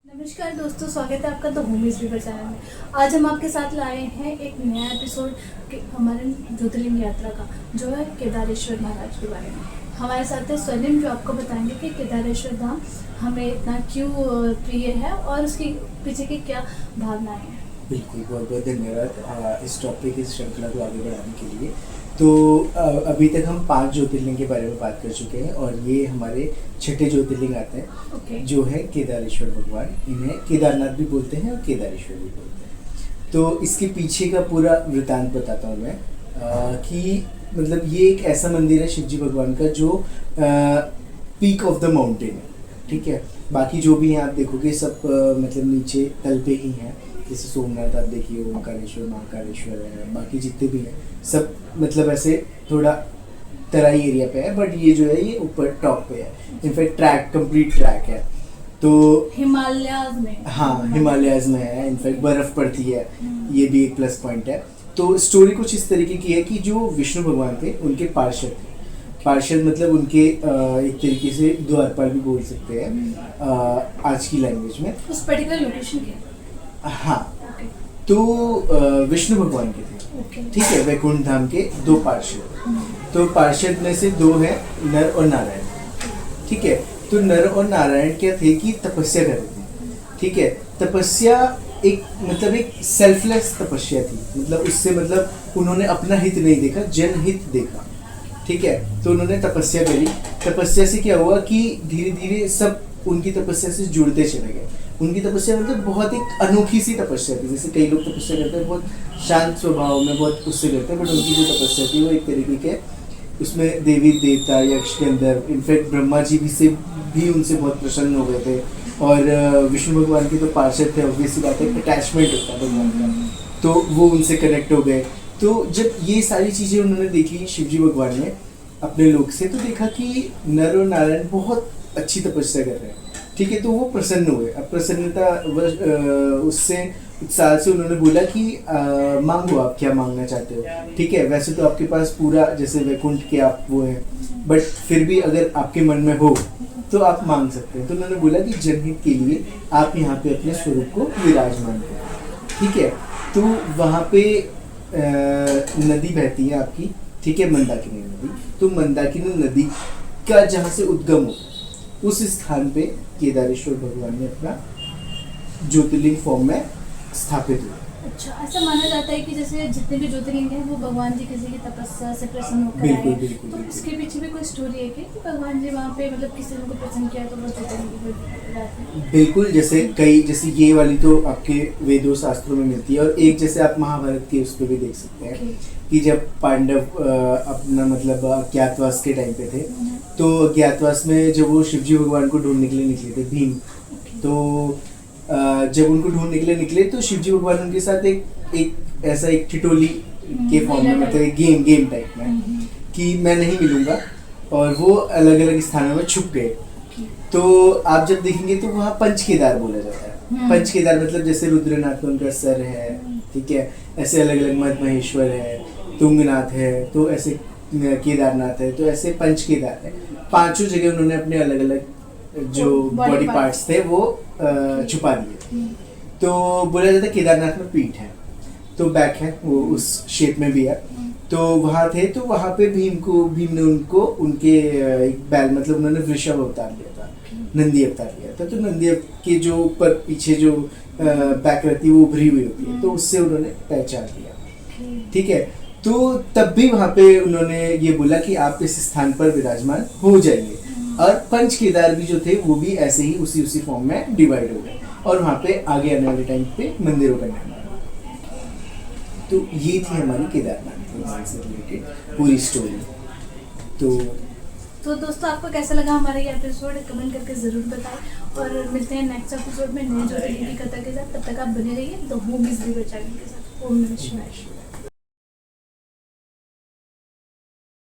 नमस्कार दोस्तों, स्वागत है आपका द होमीज रिवर चैनल में। आज हम आपके साथ लाए हैं एक नया एपिसोड हमारे ज्योतिर्लिंग यात्रा का, जो है केदारेश्वर महाराज के बारे में। हमारे साथ है स्वर्णिम, जो आपको बताएंगे कि केदारेश्वर धाम हमें इतना क्यों प्रिय है और उसके पीछे की क्या भावनाएं हैं। बिल्कुल, बहुत बहुत धन्यवाद इस टॉपिक, इस श्रृंखला को आगे बढ़ाने के लिए। तो अभी तक हम 5 ज्योतिर्लिंग के बारे में बात कर चुके हैं और ये हमारे छठे ज्योतिर्लिंग आते हैं, जो है केदारेश्वर भगवान। इन्हें केदारनाथ भी बोलते हैं और केदारेश्वर भी बोलते हैं। तो इसके पीछे का पूरा वृतांत बताता हूँ मैं कि मतलब ये एक ऐसा मंदिर है शिवजी भगवान का जो पीक ऑफ द माउंटेन है, ठीक है। बाकी जो भी हैं आप देखोगे सब मतलब नीचे तल पे ही हैं। जैसे सोमनाथ आप देखिए, ओमकारेश्वर, महाकालेश्वर है, बाकी जितने भी हैं सब मतलब ऐसे थोड़ा तराई एरिया पे है, बट ये जो है ये ऊपर टॉप पे है। इनफैक्ट कंप्लीट ट्रैक है। तो हिमालयाज में, हाँ, हिमालयाज में है। इनफैक्ट बर्फ पड़ती है, ये भी एक प्लस पॉइंट है। तो स्टोरी कुछ इस तरीके की है कि जो विष्णु भगवान थे उनके पार्षद थे। पार्षद मतलब उनके एक तरीके से द्वारपाल भी बोल सकते हैं आज की लैंग्वेज में। उस पर्टिकुलर लोकेशन के, हाँ, तो विष्णु भगवान के थे, ठीक है। वैकुंठ धाम के 2 पार्षद। तो पार्षद में से 2 हैं नर और नारायण, ठीक है। तो नर और नारायण क्या थे कि तपस्या कर रहे थे, ठीक है। तपस्या एक मतलब एक सेल्फलेस तपस्या थी, मतलब उससे मतलब उन्होंने अपना हित नहीं देखा, जनहित देखा, ठीक है। तो उन्होंने तपस्या करी। तपस्या से क्या हुआ कि धीरे धीरे सब उनकी तपस्या से जुड़ते चले गए। उनकी तपस्या मतलब बहुत एक अनोखी सी तपस्या थी। जैसे कई लोग तपस्या करते हैं बहुत शांत स्वभाव में, बहुत उससे करते हैं, बट उनकी जो तपस्या थी वो एक तरीके के उसमें देवी देवता यक्ष के अंदर, इनफैक्ट ब्रह्मा जी भी उनसे बहुत प्रसन्न हो गए थे। और विष्णु भगवान के तो पार्षद थे, ऑब्वियसली बात है, अटैचमेंट होता है भगवान का, तो वो उनसे कनेक्ट हो गए। तो जब ये सारी चीज़ें उन्होंने देखी शिवजी भगवान ने अपने लोक से, तो देखा कि नर और नारायण बहुत अच्छी तपस्या कर रहे हैं, ठीक है। तो वो प्रसन्न हुए। अब प्रसन्नता उससे उत्साह से उन्होंने बोला कि मांगो, आप क्या मांगना चाहते हो, ठीक है। वैसे तो आपके पास पूरा जैसे वैकुंठ के आप वो हैं, बट फिर भी अगर आपके मन में हो तो आप मांग सकते हैं। तो उन्होंने बोला कि जनहित के लिए आप यहाँ पे अपने स्वरूप को विराजमान करें, ठीक है। तो वहाँ पे नदी बहती है आपकी, ठीक है, मंदाकिनी नदी। तो मंदाकिनी नदी का जहाँ से उद्गम हो, उस स्थान पे केदारेश्वर भगवान ने अपना ज्योतिर्लिंग फॉर्म में स्थापित हुआ। अच्छा, ऐसा माना जाता है कि जैसे जितने भी ज्योतिर्लिंग हैं वो भगवान जी किसी की तपस्या से प्रसन्न होकर बिल्कुल आए। बिल्कुल तो बिल्कुल। इसके पीछे भी कोई स्टोरी है कि भगवान जी वहाँ पे मतलब किसी ने उनको प्रसन्न किया तो वो ज्योतिर्लिंग। बिल्कुल, जैसे ये वाली तो आपके वेदों शास्त्रों में मिलती है, और एक जैसे आप महाभारत के उस पर भी देख सकते हैं कि जब पांडव अपना मतलब अज्ञातवास के टाइम पे थे, तो अज्ञातवास में जब वो शिवजी भगवान को ढूंढने के लिए निकले थे, भीम, तो जब उनको ढूंढने के लिए निकले तो शिवजी भगवान उनके साथ एक ऐसा एक ठिठोली के फॉर्म में, मतलब गेम टाइप में, कि मैं नहीं मिलूंगा, और वो अलग अलग स्थानों में छुप गए। तो आप जब देखेंगे तो वहाँ पंच केदार बोला जाता है। पंच केदार मतलब जैसे रुद्रनाथ में उनका सर है, ठीक है, ऐसे अलग अलग मद महेश्वर है, तुंगनाथ है, तो ऐसे केदारनाथ है, तो ऐसे पंच केदार है। 5 जगह उन्होंने अपने अलग अलग जो बॉडी पार्ट्स थे वो छुपा दिए। तो बोला जाता है केदारनाथ में पीठ है, तो बैक है, वो उस शेप में भी है। तो वहाँ थे, तो वहाँ पे भीम ने उनको उनके एक बैल मतलब उन्होंने वृषभ अवतार लिया था, नंदी अवतार लिया था। तो नंदी के जो ऊपर पीछे जो बैक रहती है वो उभरी हुई होती है, तो उससे उन्होंने पहचान लिया, ठीक है। तो तब भी वहाँ पे उन्होंने ये बोला कि आप इस स्थान पर विराजमान हो जाएंगे। और पंच केदार भी जो थे वो भी ऐसे ही उसी फॉर्म में डिवाइड हो गए, और वहाँ पे आगे आने वाले टाइम पे मंदिरों का निर्माण। तो ये थी हमारी केदारनाथ से रिलेटेड पूरी स्टोरी। तो दोस्तों, आपको कैसा लगा हमारा ये एपिसोड, कमेंट करके ज़रूर बताएं, और मिलते हैं नेक्स्ट एपिसोड में नए ज्योतिर्लिंग की कथा के साथ। तब तक आप बने रहिए द होमीज रिवर चैनल के साथ। ओम नमः शिवाय।